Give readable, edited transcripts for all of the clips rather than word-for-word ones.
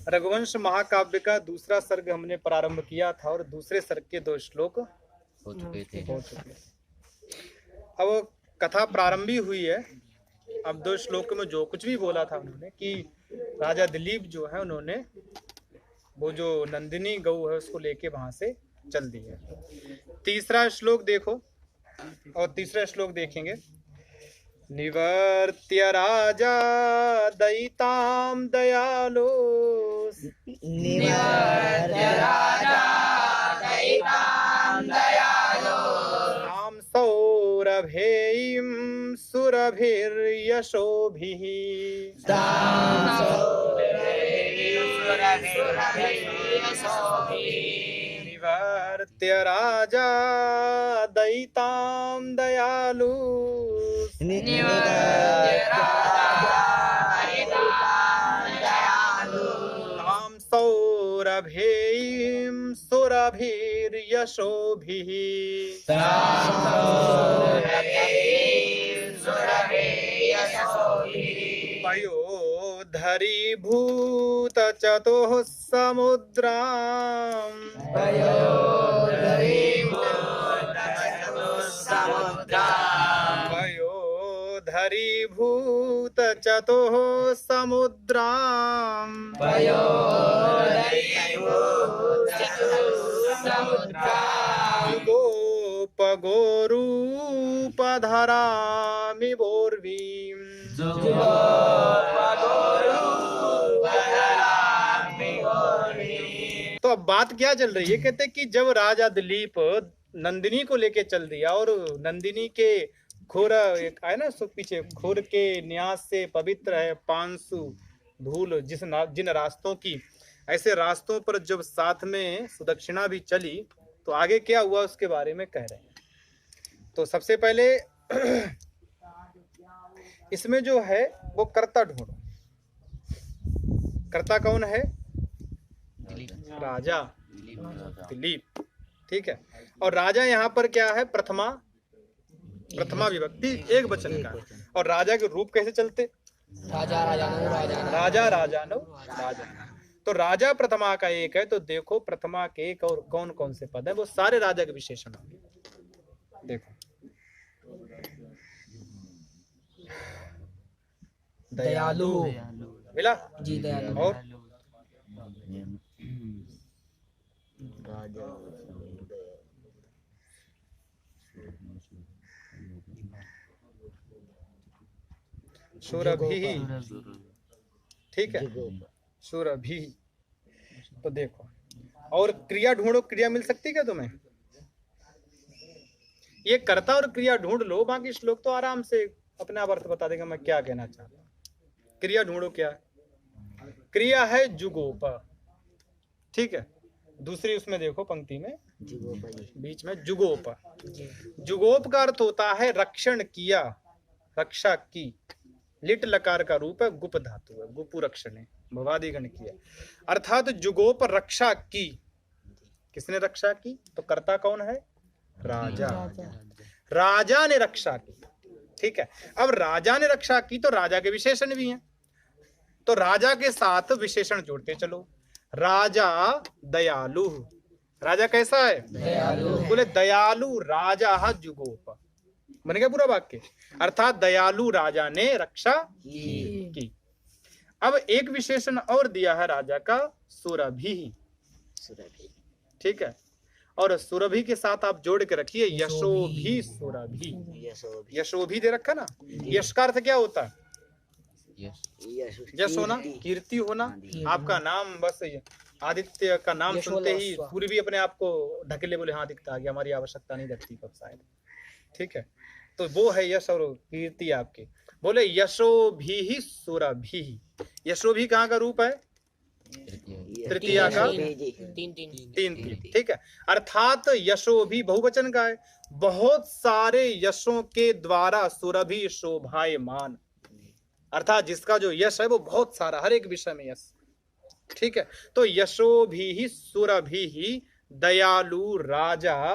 रघुवंश महाकाव्य का दूसरा सर्ग हमने प्रारंभ किया था और दूसरे सर्ग के 2 श्लोक हो चुके थे। अब कथा प्रारंभी हुई है। अब 2 श्लोक में जो कुछ भी बोला था उन्होंने कि राजा दिलीप जो है उन्होंने वो जो नंदिनी गौ है उसको लेके वहां से चल दी है। तीसरा श्लोक देखो और तीसरा श्लोक देखेंगे। निवर्त्य राजा दयिताम दयालो ताम सौरभेयीं सुरभिर्यशोभिः निवर्त्य राजा दयितां दयालु तां सौरभेयीं सुरभिर्यशोभिः पयोधरीभूत चतुः समुद्राम् पयोधरीभूत चतुः समुद्राम् गोपगोरूपधरामि बोर्वीम् तो अब बात क्या चल रही है? कहते कि जब राजा दिलीप नंदिनी को लेके चल दिया और नंदिनी के खोर एक आया ना सो पीछे खोर के न्यास से पवित्र है पांसु धूल जिन रास्तों की, ऐसे रास्तों पर जब साथ में सुदक्षिणा भी चली तो आगे क्या हुआ उसके बारे में कह रहे हैं। तो सबसे पहले इसमें जो है वो कर्ता ढूंढो। कर्ता कौन है? राजा दिलीप। ठीक है। और राजा यहाँ पर क्या है? प्रथमा विभक्ति एक वचन का। और राजा के रूप कैसे चलते? राजा राजानो राजा। तो राजा प्रथमा का एक है। तो देखो प्रथमा के एक और कौन कौन से पद है, वो सारे राजा के विशेषण होंगे। देखो दयालु मिला जी, दयालु। और सुरभि। ठीक है, सुरभि। तो देखो और क्रिया ढूंढो। क्रिया मिल सकती है क्या तुम्हें? ये कर्ता और क्रिया ढूंढ लो, बाकी श्लोक तो आराम से अपने आप अर्थ बता देगा मैं क्या कहना चाहता हूँ। क्रिया ढूंढो। क्या क्रिया है? जुगोप। ठीक है। दूसरी उसमें देखो पंक्ति में बीच में जुगोप। जुगोप का अर्थ होता है रक्षण किया, रक्षा की। लिट लकार का रूप है, गुप धातु है, गुपु रक्षणे भवादिगण किया। अर्थात जुगोप रक्षा की। किसने रक्षा की? तो कर्ता कौन है? राजा। राजा ने रक्षा की। ठीक है। अब राजा ने रक्षा की तो राजा के विशेषण भी हैं, तो राजा के साथ विशेषण जोड़ते चलो। राजा दयालु। राजा कैसा है? दयालु। बोले दयालु राजा जुगोप। बन गया पूरा वाक्य। अर्थात दयालु राजा ने रक्षा की। अब एक विशेषण और दिया है राजा का, सुरभि। ठीक है। और सुरभि के साथ आप जोड़ के रखिए यशोभी सुरभि। यशोभी दे रखा ना। यश का अर्थ क्या होता है? यश होना, कीर्ति होना। आपका नाम, बस आदित्य का नाम सुनते ही सूर्य भी अपने आप को ढकेले, बोले हाँ दिखता आ गया, हमारी आवश्यकता नहीं लगती कब शायद। ठीक है। तो वो है यश और कीर्ति आपकी। बोले यशोभी ही सुरभि। यशोभी कहाँ का रूप है? तृतीया का तीन। ठीक है। अर्थात यशोभी बहुवचन का है। बहुत सारे यशों के द्वारा सुरभि शोभायमान। अर्थात जिसका जो यश है वो बहुत सारा, हर एक विषय में यश। ठीक है। तो यशोभी ही सुरभि ही दयालु राजा।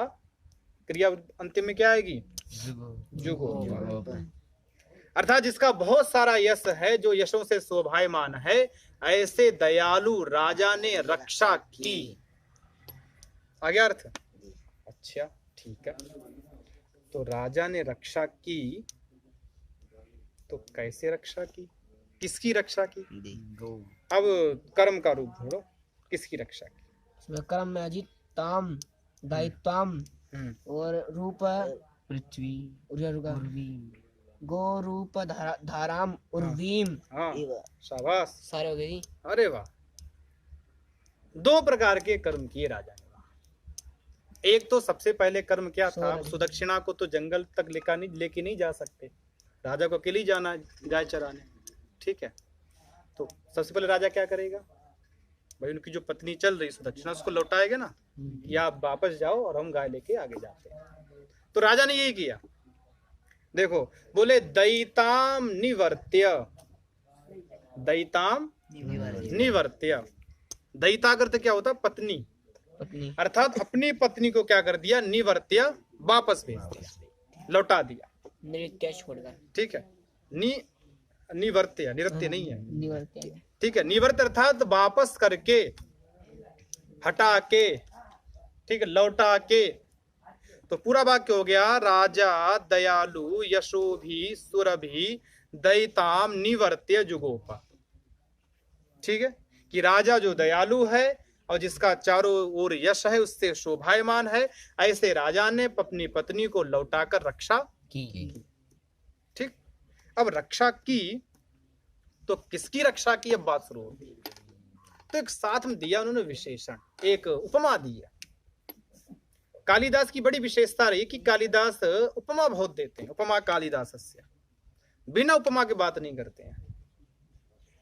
क्रिया अंतिम में क्या आएगी? जुगोप। अर्थात जिसका बहुत सारा यश है, जो यशों से शोभायमान है, ऐसे दयालु राजा ने रक्षा की। आ गया अर्थ? अच्छा ठीक है। तो राजा ने रक्षा की, तो कैसे रक्षा की, किसकी रक्षा की? अब कर्म का रूप ढूंढो, किसकी रक्षा की? इसमें कर्म में अजिताम, दायित्वाम और रूप पृथ्वी, गो रूप धाराम उर्वीम। हाँ शाबाश, सारे हो गए। अरे वाह। दो प्रकार के कर्म किए राजा ने। एक तो सबसे पहले कर्म क्या था, सुदक्षिणा को तो जंगल तक लेके नहीं जा सकते, राजा को अकेले जाना गाय चराने, ठीक है। तो सबसे पहले राजा क्या करेगा भाई, उनकी जो पत्नी चल रही सुदक्षिणा उसको लौटाएगा ना, कि आप वापस जाओ और हम गाय लेके आगे जाते हैं। तो राजा ने यही किया। देखो बोले दयिताम निवर्त्य, दयिताम निवर्त्य। दयिता करते क्या होता, पत्नी, अर्थात अपनी पत्नी को क्या कर दिया, निवर्त्य, वापस भेज दिया, लौटा दिया, नृत्य छोड़कर। ठीक है। निवर्त्य, निरत्य नहीं है, निवर्त्य, ठीक है। निवर्त्य अर्थात वापस करके, हटा के, ठीक है, लौटा के। तो पूरा वाक्य हो गया, राजा दयालु यशोभी सुरभि दयिताम निवर्त्य जुगोपा। ठीक है, कि राजा जो दयालु है और जिसका चारों ओर यश है, उससे शोभायमान है, ऐसे राजा ने अपनी पत्नी को लौटाकर रक्षा की। ठीक। अब रक्षा की तो किसकी रक्षा की, अब बात शुरू होगी। तो एक साथ में दिया उन्होंने विशेषण, एक उपमा दी है। कालिदास की बड़ी विशेषता रही कि कालिदास उपमा बहुत देते हैं। उपमा कालिदास से बिना उपमा के बात नहीं करते हैं।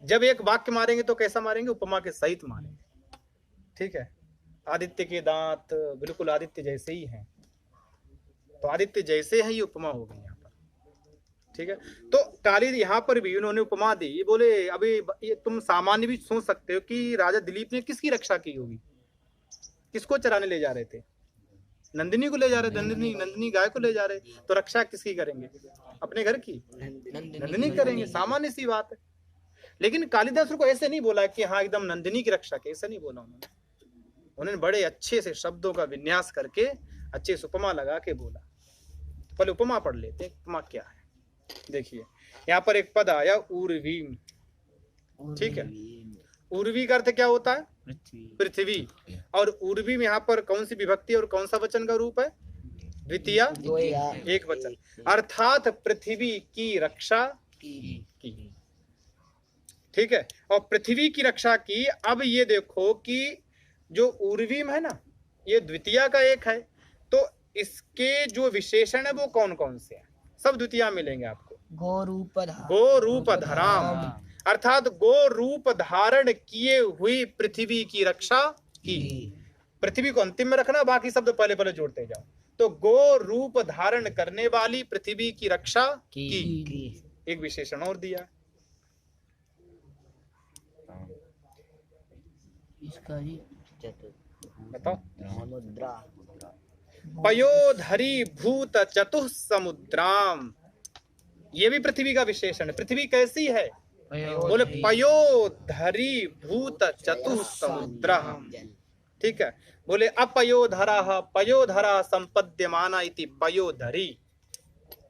जब एक वाक्य मारेंगे तो कैसा मारेंगे, उपमा के सहित मारेंगे, ठीक है। आदित्य के दांत बिल्कुल आदित्य जैसे ही हैं, तो आदित्य जैसे हैं, ये उपमा हो गई यहाँ पर, ठीक है। तो काली यहाँ पर भी उन्होंने उपमा दी। बोले अभी ये तुम सामान्य भी सोच सकते हो कि राजा दिलीप ने किसकी रक्षा की होगी, किसको चराने ले जा रहे थे, नंदिनी को ले जा रहे थे, नंदिनी गाय को ले जा रहे, तो रक्षा किसकी करेंगे, अपने घर की, नंदिनी करेंगे, सामान्य सी बात है। लेकिन कालिदास को ऐसे नहीं बोला कि हाँ एकदम नंदिनी की रक्षा की, ऐसा नहीं बोला उन्होंने बड़े अच्छे से शब्दों का विन्यास करके अच्छे से उपमा लगा के बोला। पहले उपमा पढ़ लेते हैं, उपमा क्या है। देखिए यहाँ पर एक पद आया उर्वी, ठीक है। उर्वी का अर्थ क्या होता है, पृथ्वी। और उर्वी में यहाँ पर कौन सी विभक्ति और कौन सा वचन का रूप है, द्वितीय एक वचन, अर्थात पृथ्वी की रक्षा की, ठीक है। और पृथ्वी की रक्षा की। अब ये देखो कि जो उर्वीम है ना, ये द्वितीय का एक है, तो इसके जो विशेषण है वो कौन कौन से हैं, सब द्वितीय मिलेंगे आपको। गो रूप धराम, अर्थात गो रूप धारण किए हुई पृथ्वी की रक्षा की। पृथ्वी को अंतिम में रखना, बाकी शब्द पहले पहले जोड़ते जाओ। तो गो रूप धारण करने वाली पृथ्वी की रक्षा की। एक विशेषण और दिया, इसका बताओ। पयोधरी भूत चतुः समुद्राम, ये भी पृथ्वी का विशेषण है। पृथ्वी कैसी है, बोले पयोधरी भूत चतुः समुद्र, ठीक है। बोले अपयोधरा, पयोधरा संपद्यमाना इति पयोधरी,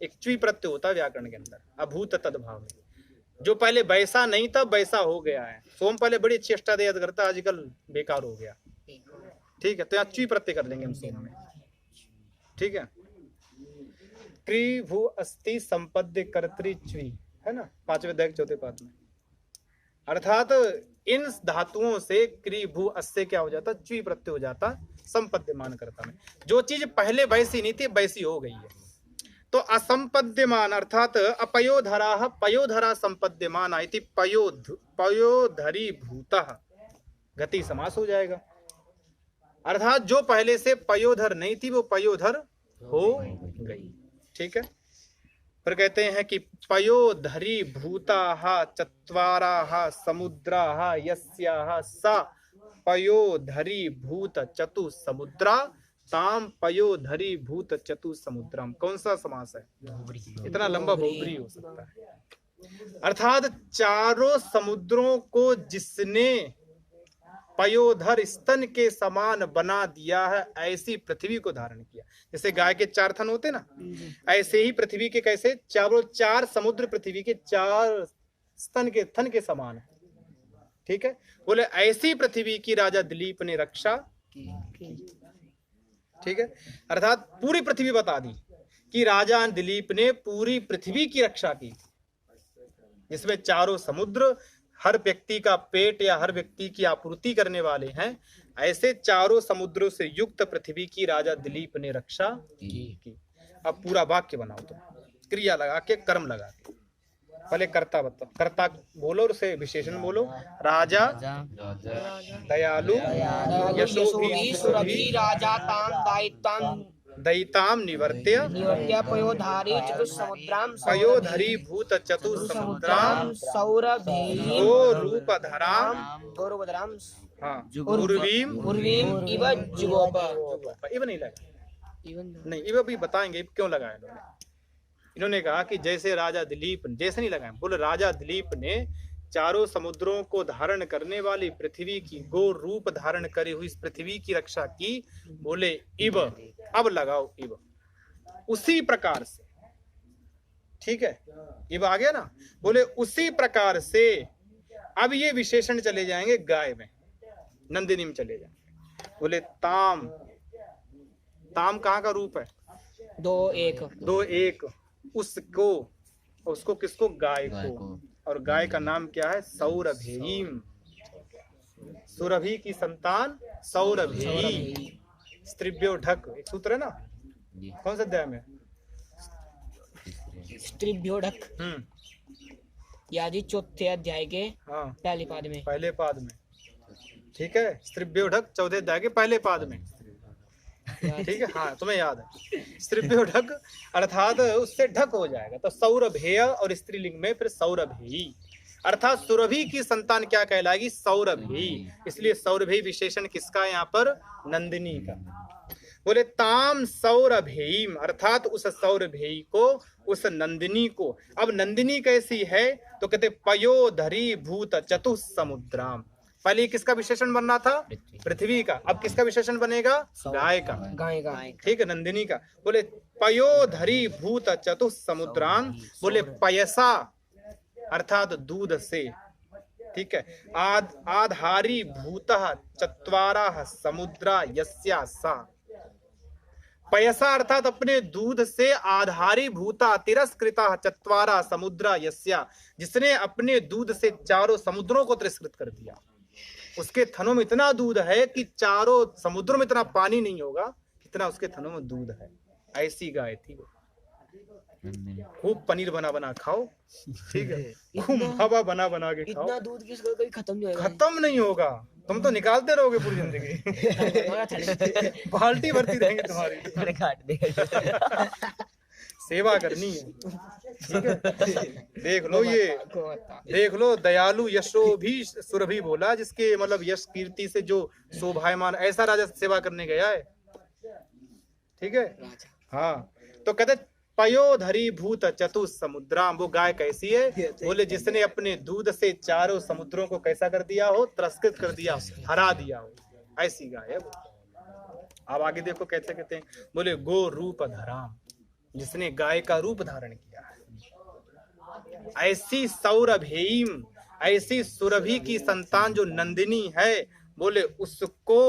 एक च्वी प्रत्यय होता है व्याकरण के अंदर, अभूत तद्भाव में। जो पहले वैसा नहीं था वैसा हो गया है। सोम पहले बड़ी अच्छी अष्टाध्यायी करता, आजकल बेकार हो गया, ठीक है। तो यहाँ च्वी प्रत्यय कर देंगे हम सोम में, ठीक है। क्री भू अस्ति संपद्य कर्तृ च्वी, है ना, पांचवें अध्याय चौथे पाद में। अर्थात इन धातुओं से क्री भू अस्य क्या हो जाता, च्वी प्रत्यय हो जाता संपद्यमान कर्ता में। जो चीज पहले वैसी नहीं थी वैसी हो गई है। तो असंपद्यमान अर्थात अपयोधरा, पयोधरा संपद्यमान इति पयोधरी भूतः, गति समास हो जाएगा। अर्थात जो पहले से पयोधर नहीं थी वो पयोधर हो गई, ठीक है। फिर कहते हैं कि पयोधरी भूताः चत्वाराः समुद्राः यस्याः सा पयोधरी भूत चतु समुद्रा ताम पयोधरी भूत चतु समुद्रम। कौन सा समास है? इतना लंबा बहुब्री हो सकता है। अर्थात चारों समुद्रों को जिसने पयोधर स्तन के समान बना दिया है, ऐसी पृथ्वी को धारण किया। जैसे गाय के 4 थन होते ना, ऐसे ही पृथ्वी के कैसे चार समुद्र पृथ्वी के 4 थन के समान है। ठीक है, बोले ऐसी पृथ्वी की राजा दिलीप ने रक्षा की। ठीक है, अर्थात पूरी पृथ्वी बता दी कि राजा दिलीप ने पूरी पृथ्वी की रक्षा की, जिसमें चारों समुद्र हर व्यक्ति का पेट या हर व्यक्ति की आपूर्ति करने वाले हैं। ऐसे चारों समुद्रों से युक्त पृथ्वी की राजा दिलीप ने रक्षा की। अब पूरा वाक्य बनाओ तुम, क्रिया लगा के, कर्म लगा के। पहले कर्ता बताओ, कर्ता बोलो और उसे विशेषण बोलो। राजा, दयालु, यशोभी, सुरभि, राजा ताम दायित्वाम दयिताम निवर्त्य, पयोधारी चतुसमुद्राम पयोधरी भूत चतुसमुद्राम सौरभेयीं गो रूपधराम गौरवधराम हाँ उर्वीम उर्वीम इव जुगोप। इव नहीं लगा, नहीं इव भी बताएंगे क्यों लगाया इन्होंने। इन्होंने कहा कि जैसे राजा दिलीप, जैसे नहीं लगाया, बोले राजा दिलीप ने चारों समुद्रों को धारण करने वाली पृथ्वी की, गो रूप धारण करी हुई इस पृथ्वी की रक्षा की। बोले इव, अब लगाओ इव, उसी प्रकार से। ठीक है, इव आ गया ना। बोले उसी प्रकार से। अब ये विशेषण चले जाएंगे गाय में, नंदिनी में चले जाएंगे। बोले ताम, ताम कहाँ का रूप है? 2 1 उसको, उसको किसको? गाय को। और गाय का नाम क्या है? सौरभेयीम, सुरभि की संतान सौरभेयी। स्त्रिभ्यो ढक, एक सूत्र है ना, कौन सा अध्याय में? स्त्रिभ्यो ढक, यादी 4थे अध्याय के हाँ पहले पाद में, पहले पाद में। ठीक है, स्त्रिभ्यो ढक 4थे अध्याय के पहले पाद में। ठीक है, हाँ तुम्हें याद है। स्त्रिभ्यो ढक अर्थात उससे ढक हो जाएगा, तो सौरभेय और स्त्रीलिंग में फिर सौरभेयी, अर्थात सुरभि की संतान क्या कहलाएगी? सौरभेयी। इसलिए सौरभेयी विशेषण किसका है यहाँ पर? नंदिनी का। बोले ताम सौरभेयीम, अर्थात उस सौरभेयी को, उस नंदिनी को। अब नंदिनी कैसी है? तो कहते पयोधरी भूत चतुसमुद्राम। पहले किसका विशेषण बनना था? पृथ्वी का। अब किसका विशेषण बनेगा? गाय का। गाय का। ठीक है, नंदिनी का। बोले पयोधरी भूत चतुसमुद्राम। बोले पयसा अर्थात दूध से। ठीक है, आधारी भूतः चत्वारः समुद्रा यस्या सा। पयसा अर्थात अपने दूध से, आधारी भूता तिरस्कृता चत्वारा समुद्रा यस्या, जिसने अपने दूध से चारों समुद्रों को तिरस्कृत कर दिया। उसके थनों में इतना दूध है कि चारों समुद्रों में इतना पानी नहीं होगा, कितना उसके थनों में दूध है। ऐसी गाय थी वो। खूब पनीर बना बना खाओ, ठीक है, खूब हवा बना बना के खाओ। इतना दूध किसको कभी खत्म नहीं होगा। खत्म नहीं होगा, तुम तो निकालते रहोगे पूरी जिंदगी। बाल्टी भरती रहेंगे तुम्हारी। काट दे। सेवा करनी है। ठीक है, देख लो ये, देख लो दयालु यशो भी सुरभि बोला, जिसके मतलब यश कीर्ति से जो शोभायमान, ऐसा राजा सेवा करने गया है। ठीक है, हाँ। तो कहते पयोधरी भूत चतुसमुद्राम, वो गाय कैसी है? बोले जिसने अपने दूध से चारों समुद्रों को कैसा कर दिया हो? तिरस्कृत कर दिया, हरा दिया हो। ऐसी गाय है वो। अब आगे देखो कैसे कहते हैं। बोले गो रूप धराम, जिसने गाय का रूप धारण किया है। ऐसी सौरभेयीम, ऐसी सुरभि की संतान जो नंदिनी है, बोले उसको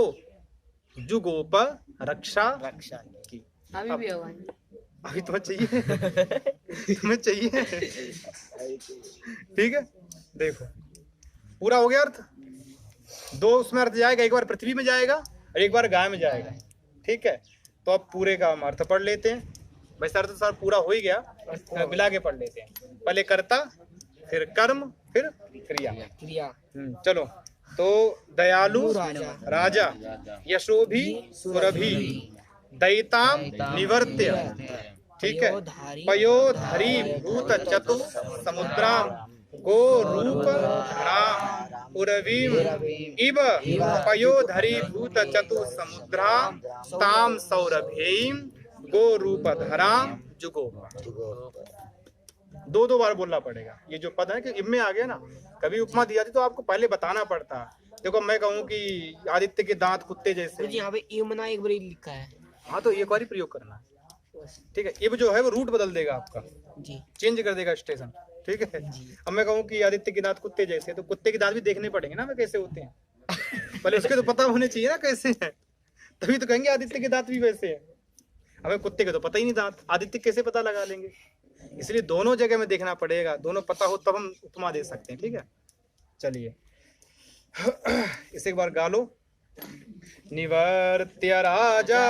जुगोप रक्षा की। अभी भी होगा। अभी तुम्हें चाहिए? तुम्हें चाहिए? ठीक है, देखो पूरा हो गया अर्थ। 2 उसमें अर्थ जाएगा, एक बार पृथ्वी में जाएगा और एक बार गाय में जाएगा। ठीक है, तो अब पूरे का हम अर्थ पढ़ लेते हैं। वैसे अर्थ सारा पूरा हो ही गया, मिला के पढ़ लेते हैं। पहले कर्ता, फिर कर्म, फिर क्रिया। चलो, तो दयालु राजा, यशोभी सुरभि, दयिताम निवर्त्य, ठीक है, पयोधरी भूत चतु समुद्राम, गो रूप राम, उरवीम इव पयोधरी भूत चतु समुद्रा ताम सौरभेयम गो रूप धराम जुगो। दो बार बोलना पड़ेगा। ये जो पद है कि इब में आ गया ना, कभी उपमा दी जाती तो आपको पहले बताना पड़ता। देखो मैं कहूँ कि आदित्य के दांत कुत्ते जैसे, जी यहाँ पे इमना एक बार लिखा है। हाँ तो एक बार ही प्रयोग करना है, ठीक है। इब जो है वो रूट बदल देगा आपका जी, चेंज कर देगा स्टेशन, ठीक है। अब मैं कहूँ कि आदित्य के दांत कुत्ते जैसे, तो कुत्ते के दांत भी देखने पड़ेंगे ना, वे कैसे होते हैं, पहले उसके तो पता होने चाहिए ना कैसे है, तभी तो कहेंगे आदित्य के दांत भी वैसे हैं। हमें कुत्ते के तो पता ही नहीं दांत, आदित्य कैसे पता लगा लेंगे। इसलिए दोनों जगह में देखना पड़ेगा, दोनों पता हो तब हम उपमा दे सकते हैं, ठीक है। चलिए इसे एक बार गा लो। निवर्त्य राजा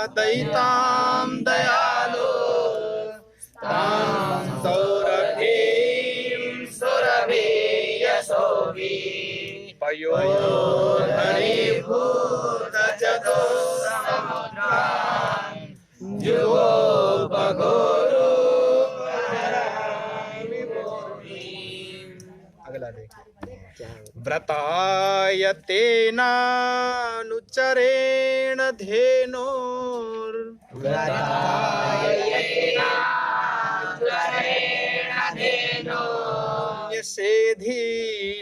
दयितां दयालो तां सौरभीं सुरभीयशोभी पयोधरी भूत चतु समुद्रां जुगोपगोरो। अगला देखिए। व्रतायतेनानुचरेण धेनोर यशेधि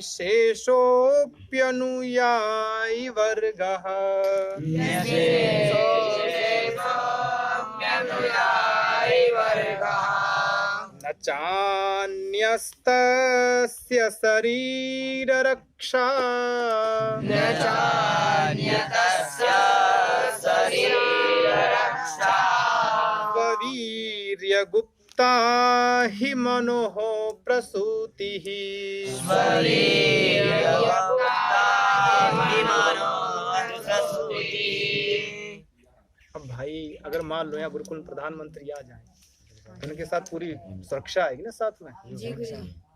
शेषोऽप्यनुयायी वर्गः न चान्यस्तस्य शरीररक्षा स्ववीर्यगुप्ता हि मनोः प्रसूतिः। अब भाई अगर मान लो यहाँ बिल्कुल प्रधानमंत्री आ जाए तो उनके साथ पूरी सुरक्षा आएगी ना, साथ में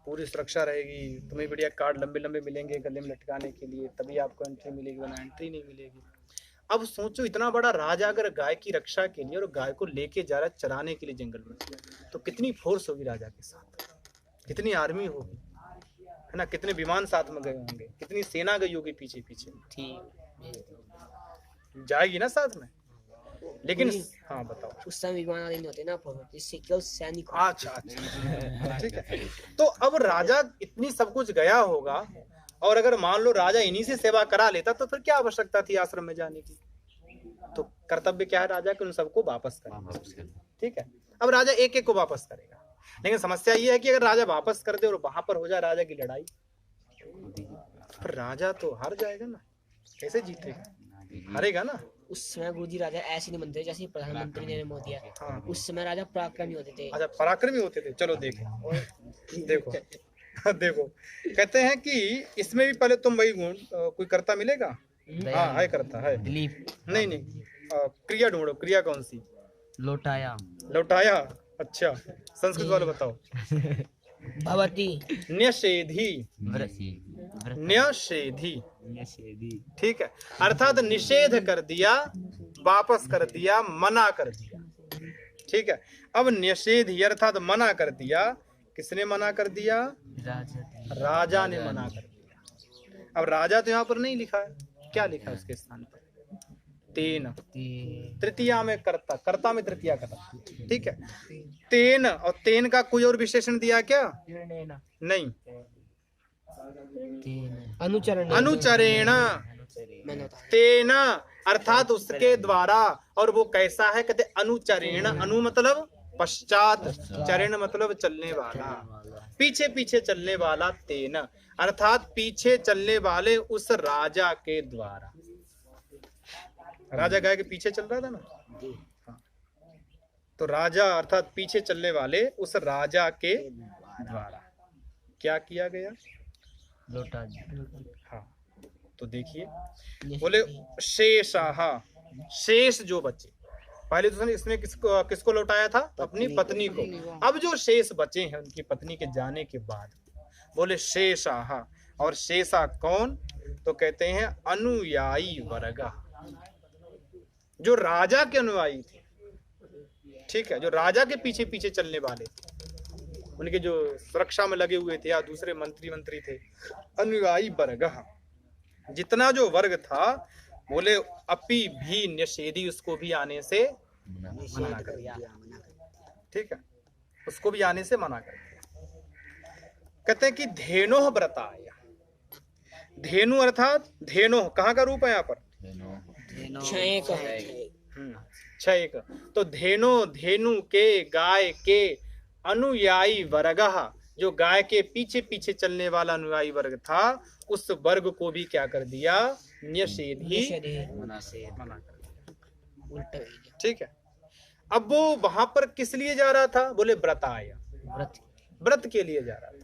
पूरी सुरक्षा रहेगी। तुम्हें बढ़िया कार्ड लंबे लंबे मिलेंगे गले में लटकाने के लिए, तभी आपको एंट्री मिलेगी, वरना एंट्री नहीं मिलेगी। अब सोचो इतना बड़ा राजा अगर गाय की रक्षा के लिए और गाय को लेके जा रहा है चराने के लिए जंगल में, तो कितनी फोर्स होगी राजा के साथ, कितनी आर्मी होगी, है ना, कितने विमान साथ में गए होंगे, कितनी सेना गई होगी पीछे पीछे, जाएगी ना साथ में। लेकिन हाँ बताओ, उस समय विमान आदि नहीं होते ना, जिससे केवल सैनिक। अच्छा ठीक है। तो अब राजा इतनी सब कुछ गया होगा, और अगर मान लो राजा इन्हीं से सेवा करा लेता तो फिर क्या आवश्यकता थी आश्रम में जाने की। तो कर्तव्य क्या है राजा के, उन सबको वापस करना, ठीक है। अब राजा एक एक को वापस करेगा, लेकिन समस्या ये है कि अगर राजा वापस कर दे और वहां पर हो जाए राजा की लड़ाई, फिर राजा तो हार जाएगा ना, कैसे जीतेगा, हारेगा ना। उस समय गुरुजी राजा ऐसे नहीं बनते जैसे प्रधानमंत्री ने मोदी दिया। हाँ। उस समय राजा पराक्रमी होते थे। अच्छा पराक्रमी होते थे। चलो देखो देखो देखो, कहते हैं कि इसमें भी पहले तुम वही गुण कोई कर्ता मिलेगा। हाँ है, करता है। नहीं नहीं, क्रिया ढूंढो, क्रिया कौन सी? लौटाया। लौटाया, अच्छा संस्कृत वाले बताओ। भवती। न्यषेधी, न्यषेधी, ठीक है, अर्थात निषेध कर दिया, वापस कर दिया, मना कर दिया, ठीक है। अब निषेधी अर्थात मना कर दिया, किसने मना कर दिया? राजा ने मना कर दिया। अब राजा तो यहाँ पर नहीं लिखा है, क्या लिखा है उसके स्थान पर? तेन, तृतीया में कर्ता, कर्ता में तृतीया कर्ता, ठीक है। तेन, और तेन का कोई और विशेषण दिया क्या? नहीं, अनुचरण, अनुचरेण, तेन अर्थात उसके द्वारा। और वो कैसा है? कहते अनुचरेण, अनु मतलब पश्चात, चरण मतलब चलने वाला, पीछे पीछे चलने वाला। तेन अर्थात पीछे चलने वाले उस राजा के द्वारा। राजा गाय के पीछे चल रहा था ना, हाँ। तो राजा अर्थात पीछे चलने वाले उस राजा के द्वारा क्या किया गया? लौटा। हाँ, तो देखिए बोले शेषाहा, शेष जो बचे, पहले तो इसने किसको किसको लौटाया था? अपनी पत्नी को। अब जो शेष बचे हैं उनकी पत्नी के जाने के बाद, बोले शेषाहा। और शेषा कौन? तो कहते हैं अनुयायी वर्ग, जो राजा के अनुयायी थे, ठीक है, जो राजा के पीछे पीछे चलने वाले थे, उनके जो सुरक्षा में लगे हुए थे या दूसरे मंत्री थे, अनुयायी वर्ग, जितना जो वर्ग था, बोले अपि भी निषेधी, उसको भी आने से मना कर दिया। ठीक है, उसको भी आने से मना कर दिया। कहते हैं कि धेनो व्रताय, धेनु अर्थात धेनो कहाँ का रूप है यहाँ पर? क्षय का। तो धेनु के, गाय के अनुयायी वर्ग, जो गाय के पीछे पीछे चलने वाला अनुयायी वर्ग था, उस वर्ग को भी क्या कर दिया? निषेधी, मना कर दिया। उल्टा। ठीक है, अब वो वहां पर किस लिए जा रहा था? बोले व्रताय, व्रत के लिए जा रहा था।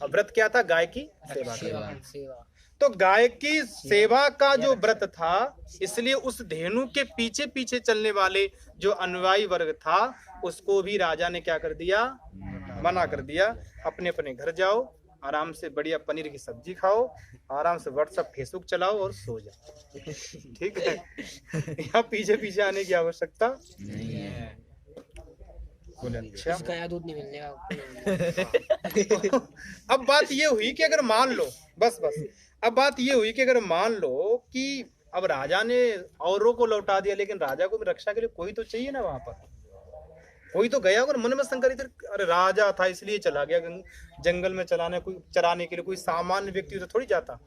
अब व्रत क्या था? गाय की सेवा। तो गाय की सेवा का जो व्रत था, इसलिए उस धेनु के पीछे पीछे चलने वाले जो अनुयायी वर्ग था, उसको भी राजा ने क्या कर दिया? मना कर दिया। अपने अपने घर जाओ, आराम से बढ़िया पनीर की सब्जी खाओ, आराम से व्हाट्सएप फेसबुक चलाओ और सो जाओ। ठीक है, यहाँ पीछे पीछे आने की आवश्यकता नहीं है। बोले अच्छा, गाय दूध नहीं मिलने अब बात ये हुई कि अगर मान लो, बस अब बात ये हुई कि अगर मान लो कि अब राजा ने औरों को लौटा दिया, लेकिन राजा को भी रक्षा के लिए कोई तो चाहिए ना, वहां पर कोई तो गया होगा। मन में संकरित, अरे राजा था इसलिए चला गया जंगल में चराने के लिए। कोई सामान्य व्यक्ति तो थोड़ी जाता,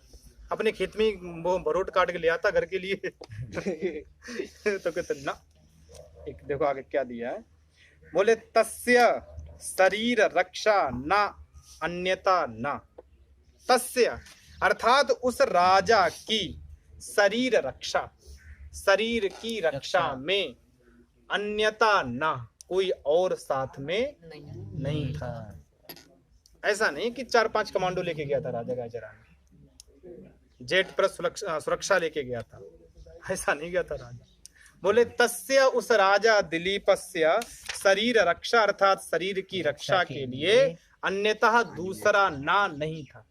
अपने खेत में वो भरोट काट के ले आता घर के लिए। तो कहते ना, एक देखो आगे क्या दिया है, बोले तस्य शरीर रक्षा न अन्यता न, तस्य अर्थात उस राजा की शरीर रक्षा, शरीर की रक्षा में अन्यता न, कोई और साथ में नहीं था। ऐसा नहीं कि 4-5 कमांडो लेके गया था राजा गाय चराने, जेट पर सुरक्षा लेके गया था, ऐसा नहीं गया था राजा। बोले तस्य उस राजा दिलीपस्य शरीर रक्षा अर्थात शरीर की रक्षा के लिए अन्यथा दूसरा ना नहीं था,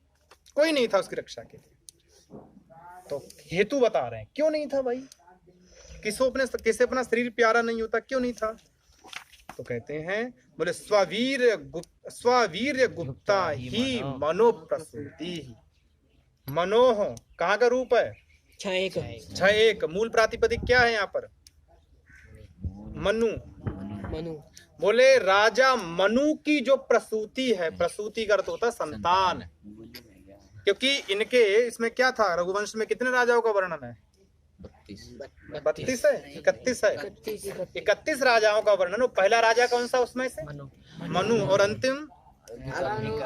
कोई नहीं था उसकी रक्षा के लिए। तो हेतु बता रहे हैं क्यों नहीं था भाई, किसे अपना शरीर प्यारा नहीं होता, क्यों नहीं था? तो कहते हैं, बोले स्ववीर्य गुप्ता ही मनो प्रसूति। मनोह कहाँ का रूप है? क्षय। मूल प्रातिपदिक क्या है यहाँ पर? मनु। बोले राजा मनु की जो प्रसूति है, प्रसूति का अर्थ होता है संतान, क्योंकि इनके इसमें क्या था, रघुवंश में कितने राजाओं का वर्णन है? 32 है, 31 है, 31 राजाओं का वर्णन। पहला राजा कौन सा उसमें से? मनु। और अंतिम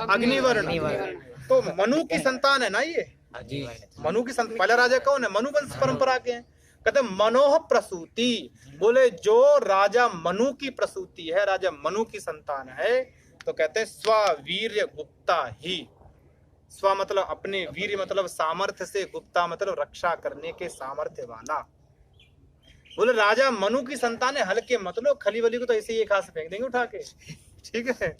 अग्निवर्ण। तो मनु की संतान है ना ये, मनु की संतान। पहला राजा कौन है? मनु वंश परंपरा के हैं। कहते मनोह प्रसूति, बोले जो राजा मनु की प्रसूति है, राजा मनु की संतान है, तो कहते हैं स्ववीर्य गुप्ता ही। स्व मतलब अपने, वीर्य मतलब सामर्थ्य से, गुप्ता मतलब रक्षा करने के सामर्थ्य वाला। बोले राजा मनु की संतान है, हल्के मतलब खली वली को तो ऐसे ही एक हाथ से फेंक देंगे उठा के। ठीक है,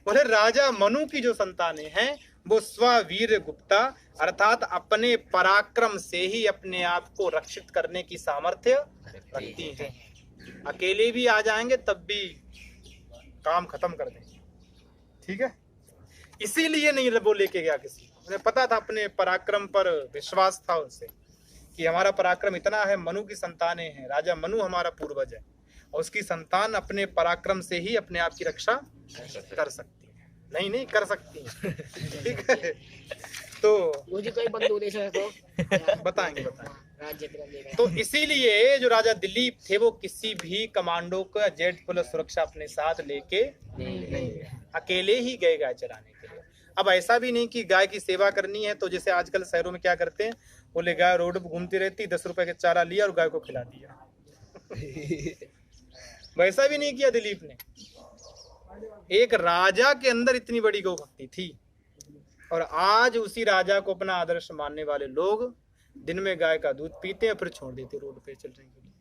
बोले राजा मनु की जो संतानें हैं वो स्ववीर्य गुप्ता अर्थात अपने पराक्रम से ही अपने आप को रक्षित करने की सामर्थ्य रखती हैं। अकेले भी आ जाएंगे तब भी काम खत्म कर देंगे। ठीक है, इसीलिए नहीं वो लेके गया किसी, उन्हें पता था, अपने पराक्रम पर विश्वास था उनसे कि हमारा पराक्रम इतना है, मनु की संतानें हैं, राजा मनु हमारा पूर्वज है और उसकी संतान अपने पराक्रम से ही अपने आप की रक्षा कर सकती है। नहीं कर सकती है। ठीक है, तो मुझे कोई बंदूक दे सकते बताएंगे। तो इसीलिए जो राजा दिलीप थे वो किसी भी कमांडो का जेट पुलिस सुरक्षा अपने साथ लेके नहीं, अकेले ही गए गाय चराने के लिए। अब ऐसा भी नहीं कि गाय की सेवा करनी है तो जैसे आजकल शहरों में क्या करते हैं, बोले गाय रोड पर घूमती रहती, 10 रुपए का चारा लिया और गाय को खिला दिया। वैसा भी नहीं किया दिलीप ने। एक राजा के अंदर इतनी बड़ी गौ भक्ति थी और आज उसी राजा को अपना आदर्श मानने वाले लोग दिन में गाय का दूध पीते हैं, फिर छोड़ देते रोड पे चलने के लिए।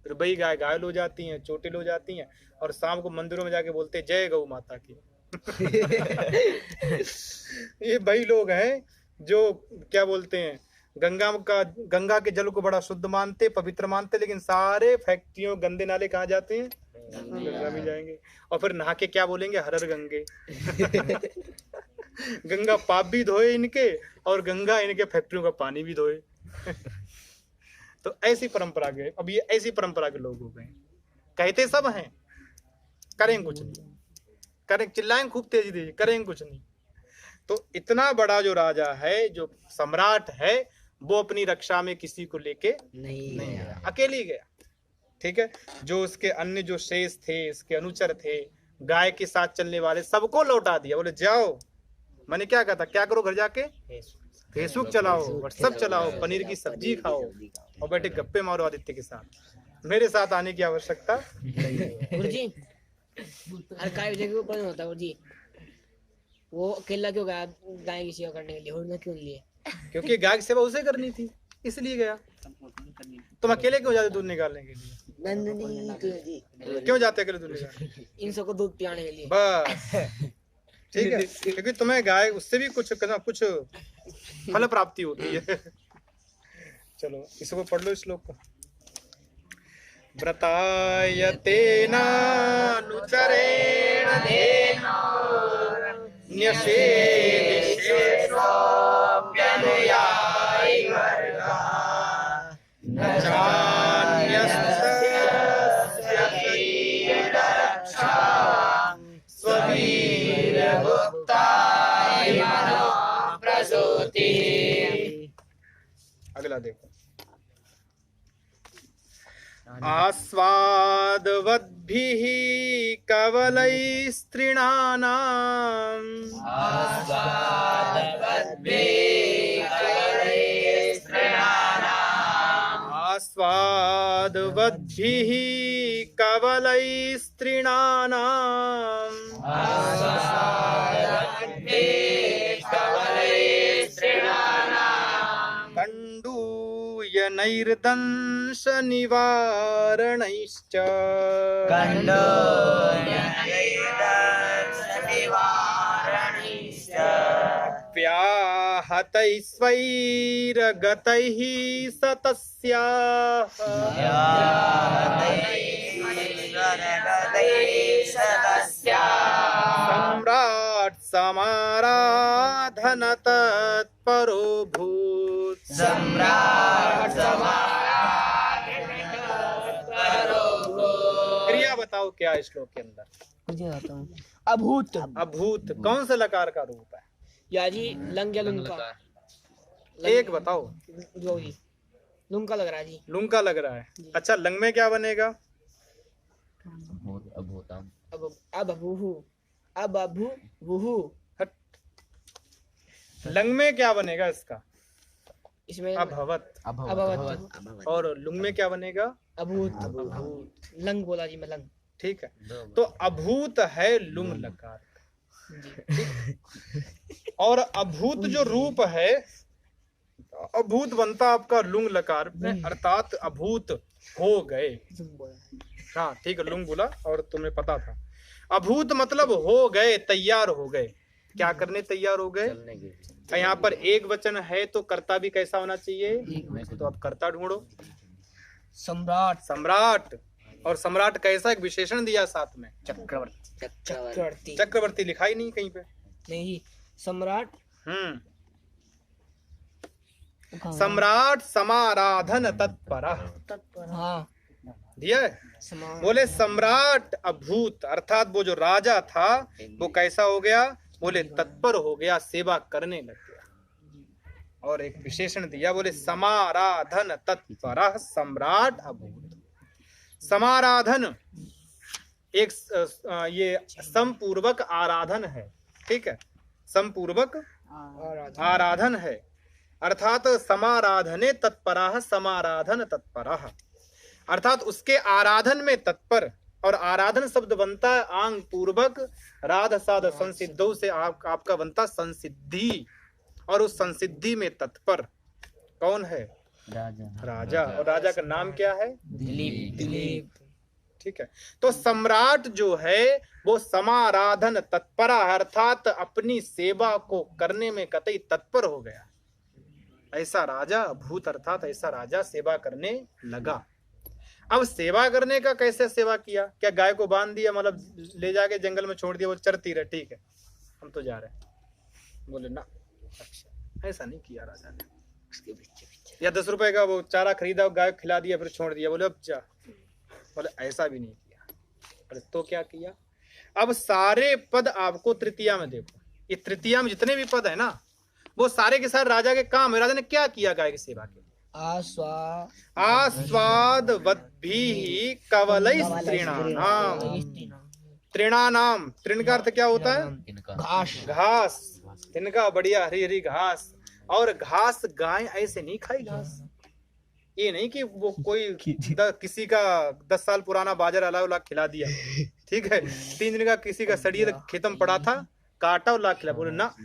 फिर वही गाय घायल हो जाती हैं, चोटिल हो जाती हैं और शाम को मंदिरों में जाके बोलते जय गौ माता की। ये वही लोग हैं जो क्या बोलते हैं, गंगा के जल को बड़ा शुद्ध मानते, पवित्र मानते, लेकिन सारे फैक्ट्रियों गंदे नाले कहाँ जाते हैं? गंगा में जाएंगे और फिर नहा के क्या बोलेंगे, हर हर गंगे। गंगा पाप भी धोए इनके और गंगा इनके फैक्ट्रियों का पानी भी धोए। तो ऐसी परंपरा के, अब ये ऐसी परंपरा के लोग हो गए, कहते सब हैं, करेंगे कुछ नहीं, करेंगे चिल्लाएंगे खूब तेजी तेजी, करेंगे कुछ नहीं। तो इतना बड़ा जो राजा है, जो सम्राट है, वो अपनी रक्षा में किसी को लेके नहीं गया, अकेले गया। ठीक है, जो उसके अन्य जो शेष थे, उसके अनुचर थे, गाय के साथ चलने वाले, सबको लौटा दिया। बोले जाओ, मैंने क्या कहा था, क्या करो घर जाके, फेसबुक चलाओ, व्हाट्सएप चलाओ, पनीर की सब्जी खाओ और बैठे गप्पे मारो आदित्य के साथ, मेरे साथ आने की आवश्यकता गुरुजी हर काय जगह ऊपर नहीं होता गुरुजी, वो अकेला क्यों गया गाय की सेवा करने के लिए, और क्यों लिए? क्योंकि गाय की सेवा उसे करनी थी, इसलिए गया। तुम अकेले क्यों जाते दूध निकालने के लिए? क्यों जाते अकेले दूध निकालने? इन सबको दूध पिलाने के लिए। बस ठीक है, क्योंकि तुम्हें गाय उससे भी कुछ फल प्राप्ति होती है। चलो इसको पढ़ लो, श्लोक को। व्रतायतेनानुचरेण धेना न्यसेदिशेष्वप्यनुयायी वर्गा न चान्यस्य रक्षा स्ववीर्यगुप्ताय मनो प्रसूति। अगला देखो। आस्वादवद्भिः कवलैस्तृणानाम् आस्वादवद्भिः कवलैस्तृणानाम् कंडूयनैर्दंश निवारणैश्च व्याहतैस्वैरगतैः सतस्याः सम्राट् समाराधन तत्परो भूत्। क्रिया बताओ क्या है श्लोक के अंदर? मुझे आता हूँ। अभूत। अभूत कौन से लकार का रूप है? या जी लंग या लुंका। एक बताओ। जो जी लुंग का लग रहा है जी। लुंग का लग रहा है। अच्छा लंग में क्या बनेगा? अभूतम। अब अभू वुहु। लंग में क्या बनेगा इसका? इसमें अभवत। अभवत। और लुंग में क्या बनेगा? अभूत। लंग बोला जी मैं लंग। ठीक है, तो अभूत है लुंग लकार। और अभूत जो रूप है, अभूत बनता आपका लुंग लकार में, अर्थात अभूत हो गए। हाँ ठीक है, लुंग बोला और तुम्हें पता था। अभूत मतलब हो गए, तैयार हो गए। क्या करने तैयार हो गए? यहाँ पर एक वचन है तो कर्ता भी कैसा होना चाहिए? तो अब कर्ता ढूंढो। सम्राट। सम्राट। और सम्राट कैसा एक विशेषण दिया साथ में? चक्रवर्ती। चक्रवर्ती लिखा ही नहीं कहीं पे। नहीं सम्राट। सम्राट समाराधन तत्पर। हाँ दिया है। बोले सम्राट अभूत, अर्थात वो जो राजा था वो कैसा हो गया? बोले तत्पर हो गया, सेवा करने लग गया। और एक विशेषण दिया, बोले समाराधन तत्पर सम्राट अभूत। समाराधन एक ये समपूर्वक आराधन है। ठीक है, समपूर्वक आराधन है, अर्थात समाराधने तत्पराः, समाराधन तत्पराः, अर्थात उसके आराधन में तत्पर। और आराधन शब्द बनता है आंग पूर्वक, राध साध संसिद्धों से आपका बनता संसिद्धि, और उस संसिद्धि में तत्पर कौन है? राजा। और राजा का नाम क्या है? दिलीप। ठीक है, तो सम्राट जो है वो समाराधन तत्परा, अर्थात अपनी सेवा को करने में कतई तत्पर हो गया। ऐसा राजा, भूत अर्थात ऐसा राजा सेवा करने लगा। अब सेवा करने का कैसे सेवा किया? क्या गाय को बांध दिया, मतलब ले जाके जंगल में छोड़ दिया, वो चरती रहे, ठीक है हम तो जा रहे हैं? बोले ना, अच्छा ऐसा नहीं किया राजा ने। उसके पीछे पीछे या 10 रुपए का वो चारा खरीदा, गाय खिला दिया, फिर छोड़ दिया, बोले अब जा। बोले ऐसा भी नहीं किया। बोले तो क्या किया? अब सारे पद आपको तृतीया में देखो, ये तृतीया में जितने भी पद है ना, वो सारे के सारे राजा के काम है। राजा ने क्या किया गाय की सेवा के लिए? आस्वादवद्भिः कवलैस्त्रीणानाम। तृणानाम, तृण का अर्थ क्या होता है? इनका घास। तिनका बढ़िया हरी हरी घास। और घास गाय ऐसे नहीं खाई घास। ये नहीं कि वो कोई किसी का 10 साल पुराना बाजार अलाव ला खिला दिया, ठीक है, 3 दिन का किसी का सड़ियल खेतम पड़ा था, काटा और ला खिला। बोले ना,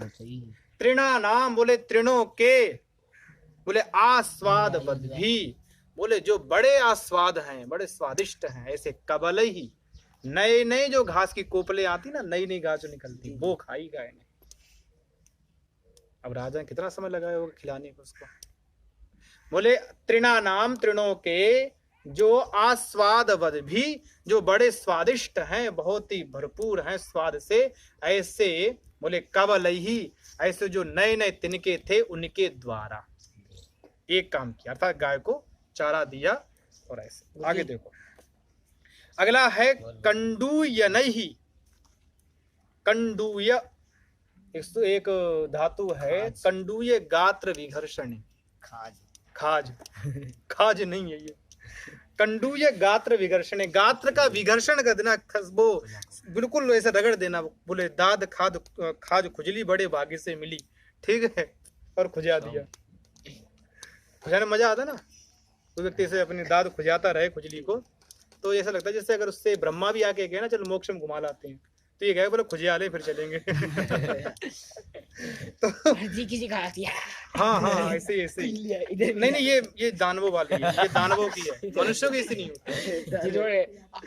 तृणानाम, बोले तृणों के, बोले आस्वाद भी, बोले जो बड़े आस्वाद हैं, बड़े स्वादिष्ट हैं, ऐसे कबल ही, नए नए जो घास की कोपले आती ना, नई नई घास जो निकलती, वो खाई गाय ने। अब राजा ने कितना समय लगाया होगा खिलाने को उसको। बोले तृणानाम, तृणों के, जो आस्वादवद भी, जो बड़े स्वादिष्ट हैं, बहुत ही भरपूर हैं स्वाद से, ऐसे बोले कबल ही, ऐसे जो नए नए तिनके थे उनके द्वारा एक काम किया, अर्थात गाय को चारा दिया। और ऐसे आगे देखो, अगला है कंडूयनहि। कंडूय एक धातु है, कंडूय गात्र विघर्षण। खाज खाज नहीं है ये, कंडूय गात्र विघर्षण। गात्र का विघर्षण कर देना, वो बिल्कुल ऐसे रगड़ देना। बोले दाद खाद खाज खुजली बड़े भाग्य से मिली, ठीक है, और खुजा दिया। खुजाने में मजा आता ना, कोई व्यक्ति से अपनी दाद खुजाता रहे खुजली को, तो ऐसा लगता है जैसे अगर उससे ब्रह्मा भी आके कहे ना चलो मोक्ष में घुमा लाते हैं, तो ये कहे बोले खुजिया ले फिर चलेंगे। तो जी किसी का दिया। हाँ हाँ ऐसे ऐसे ही। नहीं ये दानवों वाली है, ये दानवों की है, मनुष्यों की ऐसी नहीं होती।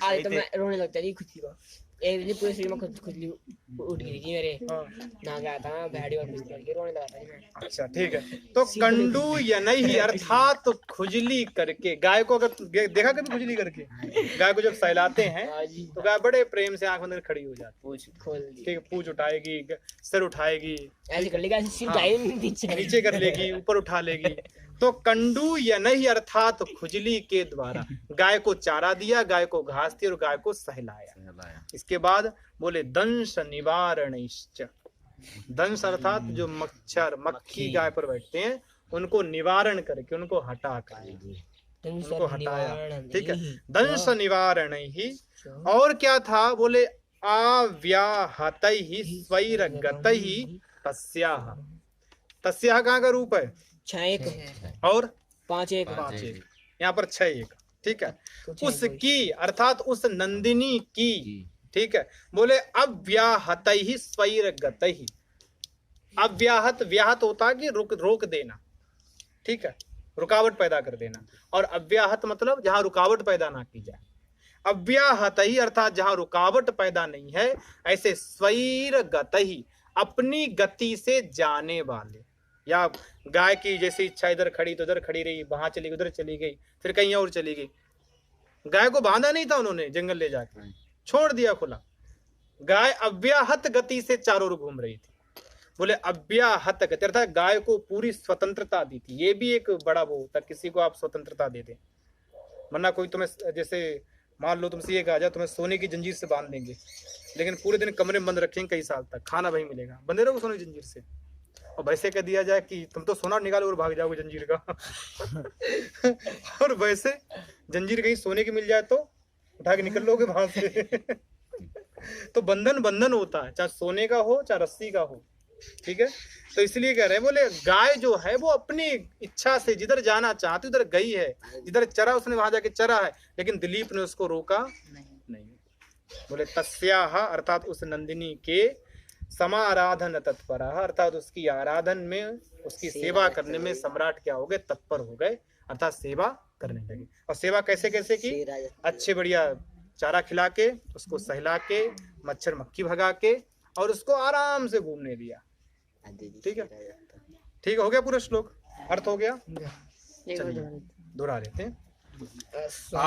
आज तो मैं रोने लगता है खुद की। एक दिन पूरे शरीर में खुजली उठ गई थी मेरे, ना गया था बैठी और करके रोने लगा था मैं। अच्छा ठीक है, तो कंडू या नहीं अर्थात तो खुजली करके, गाय को अगर देखा कभी खुजली करके, गाय को जब सहलाते हैं तो गाय बड़े प्रेम से आंख बंद खड़ी हो जाती, पूछ खोल दी, ठीक है, पूछ उठाएगी, सिर उठाएगी, ऐसे कर लेगी, ऐसे सिर उठाएगी, नीचे कर लेगी, ऊपर उठा लेगी। तो कंडू या नहीं अर्थात खुजली के द्वारा गाय को चारा दिया, गाय को घास दी और गाय को सहलाया। इसके बाद बोले दंश निवारणैश्च। दंश अर्थात जो मच्छर मक्खी गाय पर बैठते हैं उनको निवारण करके, उनको हटा कर, उनको हटाया, ठीक है, दंश निवारण ही। और क्या था? बोले आव्याहतैः स्वैरगतैः तस्याः। तस्याः कहाँ का रूप है? 6 1 और 5 1 5 1, यहाँ पर 6 1, ठीक है, उसकी अर्थात उस नंदिनी की, ठीक है। बोले अव्याहतैः स्वैरगतैः। अव्याहत, व्याहत होता है कि रोक देना, ठीक है, रुकावट पैदा कर देना, और अव्याहत मतलब जहां रुकावट पैदा ना की जाए। अव्याहतैः अर्थात जहां रुकावट पैदा नहीं है, ऐसे स्वैरगतैः अपनी गति से जाने वाले। या गाय की जैसी इच्छा, इधर खड़ी तो इधर खड़ी रही, वहां चली गई, उधर चली गई, फिर कहीं और चली गई। गाय को बांधा नहीं था उन्होंने, जंगल ले जाकर छोड़ दिया खुला। गाय अव्याहत गति से चारों ओर घूम रही थी। बोले अव्याहत गति अर्थात गाय को पूरी स्वतंत्रता दी थी। ये भी एक बड़ा वो होता, किसी को आप स्वतंत्रता दे दें, वरना कोई तुम्हें, जैसे मान लो तुमसे ये कहा जाए तुम्हें सोने की जंजीर से बांध देंगे, लेकिन पूरे दिन कमरे में बंद रखेंगे कई साल तक, खाना वही मिलेगा, बंधे रहो सोने की जंजीर से। और वैसे कह दिया जाए कि तुम तो सोना निकालो और भाग जाओगे जंजीर का। और वैसे जंजीर कहीं सोने की मिल जाए तो उठा के निकल लोगे वहां से। तो बंधन बंधन होता है, चाहे सोने का हो चाहे रस्सी का हो, ठीक है। तो इसलिए कह रहे हैं, बोले गाय जो है वो अपनी इच्छा से जिधर जाना चाहती उधर गई है, जिधर चरा उसने वहां जाके चरा है, लेकिन दिलीप ने उसको रोका नहीं। बोले तस्याह अर्थात उस नंदिनी के, समाराधन तत्पर अर्थात उसकी आराधन में, उसकी सेवा करने में सम्राट क्या हो गए? तत्पर हो गए, अर्थात सेवा करने लगे। और सेवा कैसे कैसे की? अच्छे बढ़िया चारा खिला के, उसको सहला के, मच्छर मक्खी भगा के, और उसको आराम से घूमने दिया। ठीक है, ठीक हो गया पूरा श्लोक, अर्थ हो गया। दोहरा लेते हैं।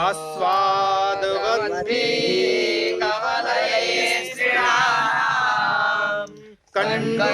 आस्वादवती कवलैश्रिणाम् कण्डूयनैर्दण्ड